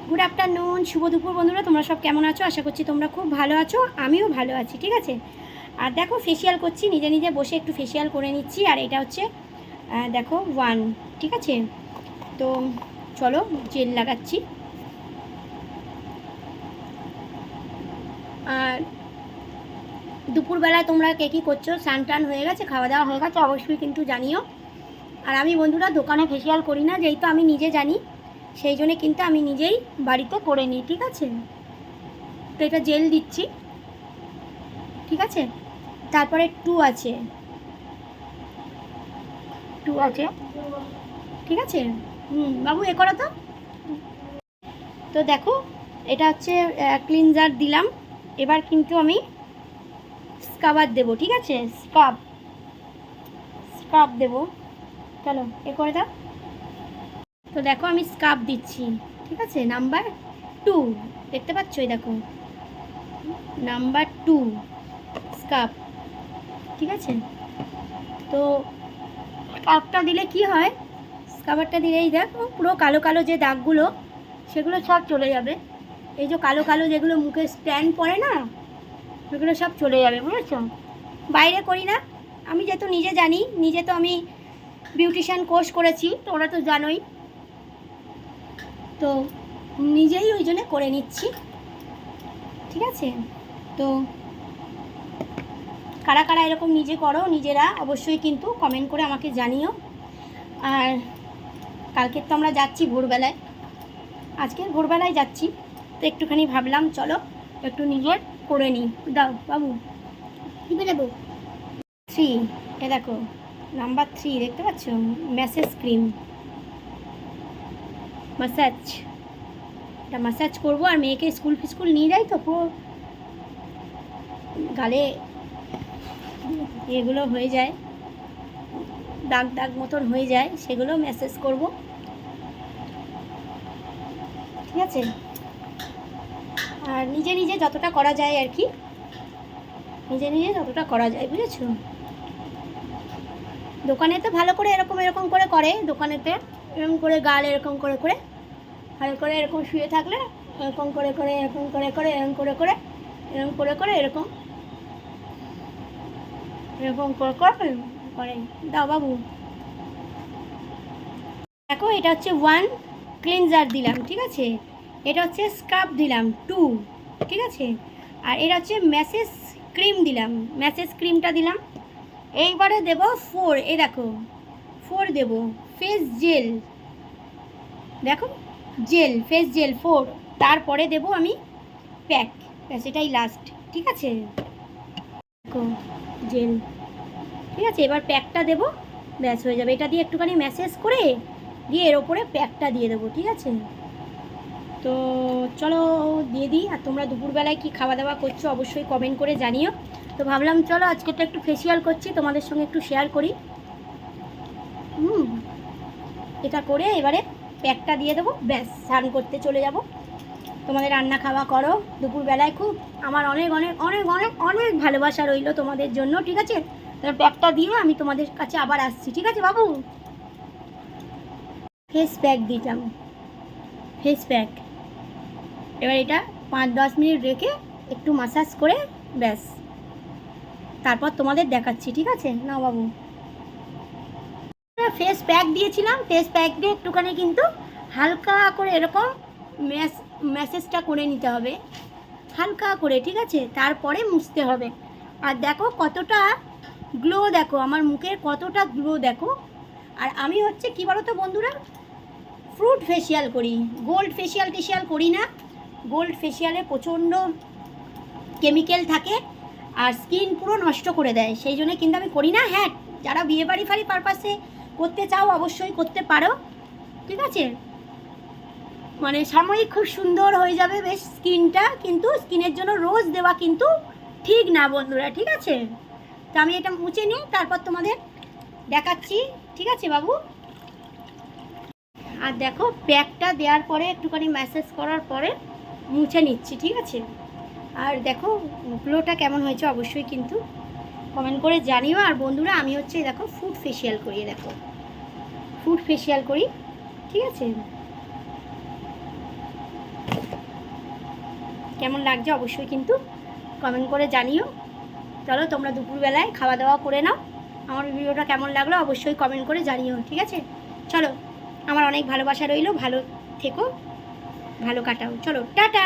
Good afternoon, শুভ দুপুর বন্ধুরা। তোমরা সব কেমন আছো? আশা করছি তোমরা খুব ভালো আছো, আমিও ভালো আছি। ঠিক আছে, আর দেখো ফেসিয়াল করছি, নিজে নিজে বসে একটু ফেসিয়াল করে নিচ্ছি। আর এটা হচ্ছে দেখো ওয়ান, ঠিক আছে। তো চলো জেল লাগাচ্ছি। আর দুপুরবেলায় তোমরা কে কী করছো? স্নান টান হয়ে গেছে, খাওয়া দাওয়া হয়ে গেছে অবশ্যই কিন্তু জানিও। আর আমি বন্ধুরা দোকানে ফেসিয়াল করি না, যেহেতু আমি নিজে জানি, সেই জন্যে কিন্তু আমি নিজেই বাড়িতে করে নিই। ঠিক আছে, তো এটা জেল দিচ্ছি, ঠিক আছে। তারপরে টু আছে, ঠিক আছে। বাবু এ করো তো। তো দেখো এটা হচ্ছে ক্লিনজার দিলাম। এবার কিন্তু আমি স্কাবার দেবো, ঠিক আছে। স্কাব দেবো, চলো এ করে দাও। তো দেখো আমি স্কাব দিচ্ছি, ঠিক আছে। নাম্বার 2 দেখতে পাচ্ছ, এই দেখো নাম্বার 2 স্কাব, ঠিক আছে। তো স্কাবটা দিলে কি হয়, স্কাবারটা দিলেই দেখো পুরো কালো কালো যে দাগগুলো সেগুলো সব চলে যাবে। এই যে কালো কালো যেগুলো মুখে স্ট্যান্ড পড়ে না, সেগুলো সব চলে যাবে, বুঝেছ। বাইরে করি না, আমি যেহেতু নিজে জানি, নিজে তো আমি বিউটিশিয়ান কোর্স করেছি, তো ওরা তো জানোই, তো নিজেই ওই জন্য করে নিচ্ছি, ঠিক আছে। তো কারা কারা এরকম নিজে করো নিজেরা অবশ্যই কিন্তু কমেন্ট করে আমাকে জানিও। আর কালকে তো আমরা যাচ্ছি ভোরবেলায়, আজকে ভোরবেলায় যাচ্ছি, তো একটুখানি ভাবলাম চলো একটু নিজের করে নিই। দাও বাবু, কী বেরাবো। 3, এ দেখো নাম্বার 3 দেখতে পাচ্ছ, ম্যাসেজ ক্রিম, ম্যাসাজ। এটা ম্যাসাজ করবো। আর মেয়েকে স্কুল নিয়ে যাই, তো পুরো গালে এগুলো হয়ে যায়, দাগ দাগ মতন হয়ে যায়, সেগুলো ম্যাসেজ করব, ঠিক আছে। আর নিজে নিজে যতটা করা যায় আর কি, নিজে নিজে যতটা করা যায়, বুঝেছো। দোকানেতে ভালো করে এরকম এরকম করে করে, দোকানেতে এরকম করে গাল এরকম করে করে ভালো করে এরকম শুয়ে থাকলে এরকম করে করে এরকম করে করে এরকম করে করে এরকম করে করে এরকম এরকম করে করে করে। দাও বাবু। দেখো এটা হচ্ছে 1 ক্লিনজার দিলাম, ঠিক আছে। এটা হচ্ছে স্কাব দিলাম 2, ঠিক আছে। আর এটা হচ্ছে ম্যাসেজ ক্রিম দিলাম, ম্যাসেজ ক্রিমটা দিলাম। এইবারে দেব 4, এই দেখো 4 দেব। ফেস জেল, দেখো জেল, ফেস জেল 4। তারপরে দেব আমি প্যাক, ব্যাস এটাই লাস্ট, ঠিক আছে। দেখো জেল, ঠিক আছে। এবার প্যাকটা দেবো, ব্যাস হয়ে যাবে। এটা দিয়ে একটুখানি ম্যাসেজ করে দিয়ে এর ওপরে প্যাকটা দিয়ে দেবো, ঠিক আছে। তো চলো দিয়ে দিই। আর তোমরা দুপুরবেলায় কি খাওয়া দাওয়া করছো অবশ্যই কমেন্ট করে জানিও। তো ভাবলাম চলো আজকে তো একটু ফেসিয়াল করছি, তোমাদের সঙ্গে একটু শেয়ার করি। এটা করে এবারে প্যাকটা দিয়ে দেবো, ব্যাস স্নান করতে চলে যাব। তোমাদের রান্না খাওয়া করো দুপুরবেলায়। খুব আমার অনেক অনেক অনেক অনেক অনেক ভালোবাসা রইলো তোমাদের জন্য, ঠিক আছে। প্যাকটা দিয়ে আমি তোমাদের কাছে আবার আসছি, ঠিক আছে বাবু। ফেস প্যাক দিতাম, ফেস প্যাক। এবার এটা 5-10 মিনিট রেখে একটু ম্যাসাজ করে ব্যাস তারপর তোমাদের দেখাচ্ছি, ঠিক আছে। না বাবু, ফেস প্যাক দিয়েছিলাম, ফেস প্যাক দিয়ে একটুখানি কিন্তু হালকা করে এরকম ম্যাসেজটা করে নিতে হবে, হালকা করে, ঠিক আছে। তারপরে মুছতে হবে। আর দেখো কতটা গ্লো, দেখো আমার মুখের কতটা গ্লো দেখো। আর আমি হচ্ছে কি বলো তো বন্ধুরা, ফ্রুট ফেসিয়াল করি, গোল্ড ফেসিয়াল করি না। গোল্ড ফেসিয়ালে প্রচণ্ড কেমিক্যাল থাকে আর স্কিন পুরো নষ্ট করে দেয়, সেই জন্য কিন্তু আমি করি না। হ্যাঁ, যারা বিয়েবাড়ি পারপাসে করতে চাও অবশ্যই করতে পারো, ঠিক আছে। মানে সাময়িক খুব সুন্দর হয়ে যাবে বেশ স্কিনটা, কিন্তু স্কিনের জন্য রোজ দেওয়া কিন্তু ঠিক না বন্ধুরা, ঠিক আছে। তো আমি এটা মুছে নিই, তারপর তোমাদের দেখাচ্ছি, ঠিক আছে বাবু। আর দেখো প্যাকটা দেওয়ার পরে একটুখানি ম্যাসেজ করার পরে মুছে নিচ্ছি, ঠিক আছে। আর দেখো গ্লোটা কেমন হয়েছে অবশ্যই কিন্তু কমেন্ট করে জানিও। আর বন্ধুরা আমি হচ্ছে দেখো ফুড ফেসিয়াল করি, দেখো ফুড ফেসিয়াল করি, ঠিক আছে। কেমন লাগছে অবশ্যই কিন্তু কমেন্ট করে জানিও। চলো তোমরা দুপুরবেলায় খাওয়া দাওয়া করে নাও। আমার ভিডিওটা কেমন লাগলো অবশ্যই কমেন্ট করে জানিও, ঠিক আছে? চলো, আমার অনেক ভালোবাসা রইলো, ভালো থেকো, ভালো কাটাও, চলো টাটা।